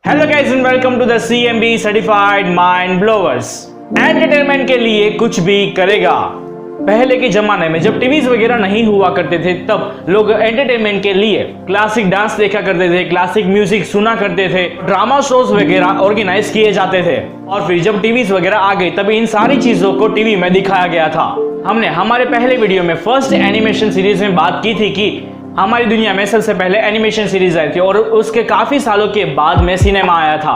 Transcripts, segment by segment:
Hello guys and welcome to the CMB certified mind blowers. Entertainment के लिए कुछ भी करेगा। पहले के जमाने में जब टीवीज वगैरह नहीं हुआ करते थे तब लोग एंटरटेनमेंट के लिए क्लासिक डांस देखा करते थे, क्लासिक म्यूजिक सुना करते थे, ड्रामा शोज वगैरह ऑर्गेनाइज किए जाते थे। और फिर जब टीवीज वगैरह आ गई तब इन सारी चीजों को टीवी में दिखाया गया था। हमने हमारे पहले वीडियो में फर्स्ट एनिमेशन सीरीज में बात की थी कि हमारी दुनिया में सबसे पहले एनिमेशन सीरीज आई थी और उसके काफी सालों के बाद में सिनेमा आया था।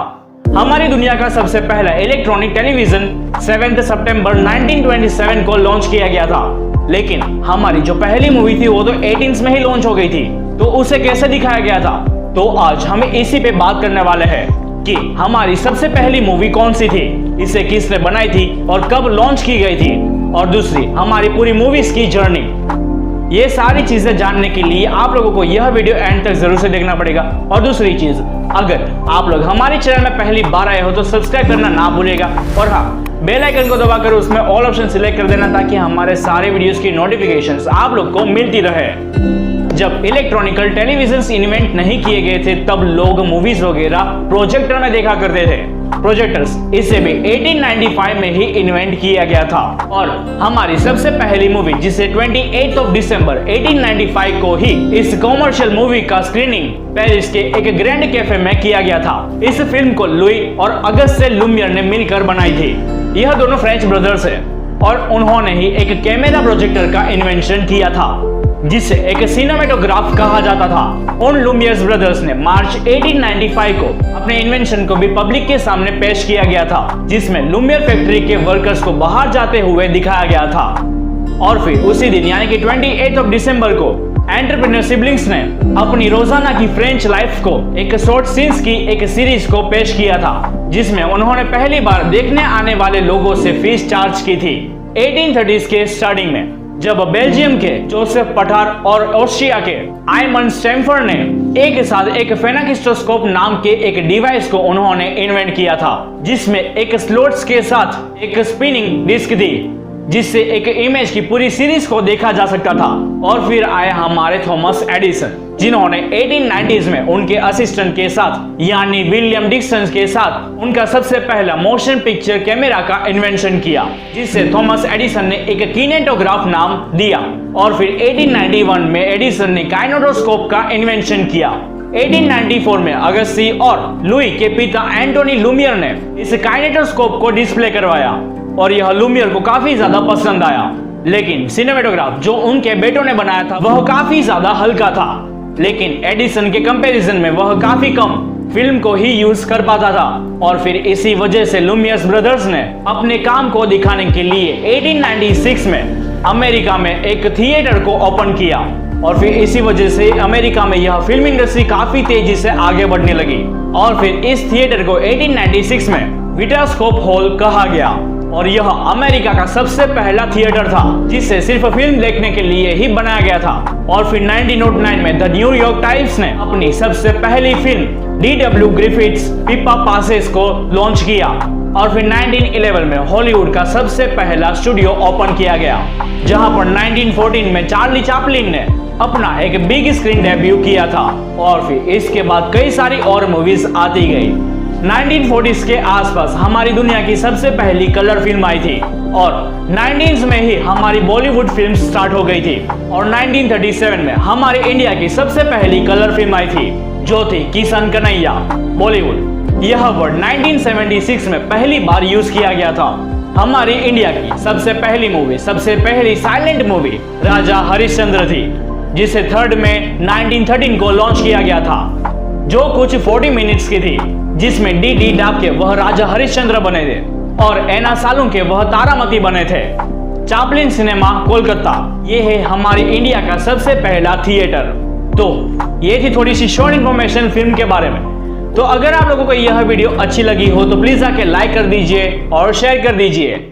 हमारी दुनिया का सबसे पहला इलेक्ट्रॉनिक टेलीविजन 7 सितंबर 1927 को लॉन्च किया गया था। लेकिन हमारी जो पहली मूवी थी वो तो 18 में ही लॉन्च हो गई थी, तो उसे कैसे दिखाया गया था? तो आज हम इसी पे बात करने वाले हैं कि हमारी सबसे पहली मूवी कौन सी थी, इसे किसने बनाई थी और कब लॉन्च की गई थी, और दूसरी हमारी पूरी मूवीज की जर्नी। ये सारी चीजें जानने के लिए आप लोगों को यह वीडियो एंड तक जरूर से देखना पड़ेगा। और दूसरी चीज, अगर आप लोग हमारे चैनल में पहली बार आए हो तो सब्सक्राइब करना ना भूलिएगा और हाँ, बेल आइकन को दबाकर उसमें ऑल ऑप्शन सिलेक्ट कर देना ताकि हमारे सारे वीडियोस की नोटिफिकेशंस आप लोग को मिलती रहे। जब इलेक्ट्रॉनिकल टेलीविजन इन्वेंट नहीं किए गए थे तब लोग मूवीज वगैरह प्रोजेक्टर में देखा करते थे। प्रोजेक्टर्स इसे भी 1895 में ही इन्वेंट किया गया था। और हमारी सबसे पहली मूवी जिसे 28 दिसंबर 1895 को ही इस कॉमर्शियल मूवी का स्क्रीनिंग पेरिस के एक ग्रैंड कैफे में किया गया था। इस फिल्म को लुई और अगस्ते लुमियर ने मिलकर बनाई थी। यह दोनों फ्रेंच ब्रदर्स हैं और उन्होंने ही एक कैमरा प्रोजेक्टर का इन्वेंशन किया था जिसे एक सिनेमेटोग्राफ कहा जाता था। उन लुमियर्स ब्रदर्स ने मार्च 1895 को अपने इन्वेंशन को भी पब्लिक के सामने पेश किया गया था, जिसमें लुमियर फैक्ट्री के वर्कर्स को बाहर जाते हुए दिखाया गया था। और फिर उसी दिन यानी कि 28 दिसंबर को एंटरप्रेन्योर सिबलिंग्स ने अपनी रोजाना की फ्रेंच लाइफ को एक शॉर्ट सीन्स की एक सीरीज को पेश किया था, जिसमें उन्होंने पहली बार देखने आने वाले लोगों से फीस चार्ज की थी। 1830s के स्टार्टिंग में जब बेल्जियम के जोसेफ पठार और ऑस्ट्रिया के आयमन स्टैम्फर्ड ने एक साथ एक फेनाकिस्टोस्कोप नाम के एक डिवाइस को उन्होंने इन्वेंट किया था, जिसमें एक स्लोट्स के साथ एक स्पिनिंग डिस्क थी जिससे एक इमेज की पूरी सीरीज को देखा जा सकता था। और फिर आए हमारे थॉमस एडिसन, जिन्होंने 1890s में उनके असिस्टेंट के साथ यानी विलियम डिक्सन के साथ उनका सबसे पहला मोशन पिक्चर कैमरा का इन्वेंशन किया, जिसे थॉमस एडिसन ने एक किनेटोग्राफ नाम दिया। और फिर 1891 में एडिसन ने काइनेटोस्कोप का इन्वेंशन किया। 1894 में अगस्ती और लुई के पिता एंटोनी लुमियर ने इस काइनेटोस्कोप को डिस्प्ले करवाया और यह लुमियर को काफी ज्यादा पसंद आया। लेकिन सिनेमेटोग्राफ जो उनके बेटों ने बनाया था वह काफी ज्यादा हल्का था, लेकिन एडिसन के कंपैरिजन में वह काफी कम फिल्म को ही यूज कर पाता था। और फिर इसी वजह से लुमियर्स ब्रदर्स ने अपने काम को दिखाने के लिए 1896 में अमेरिका में एक थिएटर को ओपन किया। और फिर इसी वजह से अमेरिका में यह फिल्म इंडस्ट्री काफी तेजी से आगे बढ़ने लगी। और फिर इस थिएटर को 1896 में विटास्कोप हॉल कहा गया और यह अमेरिका का सबसे पहला थिएटर था जिसे सिर्फ फिल्म देखने के लिए ही बनाया गया था। और फिर 1909 में द न्यूयॉर्क टाइम्स ने अपनी सबसे पहली film D.W. Griffiths Pippa passes को लॉन्च किया। और फिर 1911 में हॉलीवुड का सबसे पहला स्टूडियो ओपन किया गया, जहां पर 1914 में चार्ली चैपलिन ने अपना एक बिग स्क्रीन डेब्यू किया था। और फिर इसके बाद कई सारी और मूवीज आती गई। 1940s के आसपास हमारी दुनिया की सबसे पहली कलर फिल्म आई थी और 19s में ही हमारी बॉलीवुड फिल्म स्टार्ट हो गई थी। और 1937 में हमारे इंडिया की सबसे पहली कलर फिल्म आई थी जो थी किशन कन्हैया बॉलीवुड। यह वर्ड 1976 में पहली बार यूज किया गया था। हमारी इंडिया की सबसे पहली मूवी, सबसे पहली साइलेंट मूवी राजा हरिश्चंद्र थी, जिसे 3 मई 1913 को लॉन्च किया गया था, जो कुछ 40 मिनट्स की थी, जिसमें डी डाके वह राजा हरिश्चंद्र बने थे और एना सालुंके वह तारामती बने थे। चैपलिन सिनेमा कोलकाता, ये है हमारी इंडिया का सबसे पहला थिएटर। तो ये थी थोड़ी सी शॉर्ट इन्फॉर्मेशन फिल्म के बारे में। तो अगर आप लोगों को यह वीडियो अच्छी लगी हो तो प्लीज आके लाइक कर दीजिए और शेयर कर दीजिए।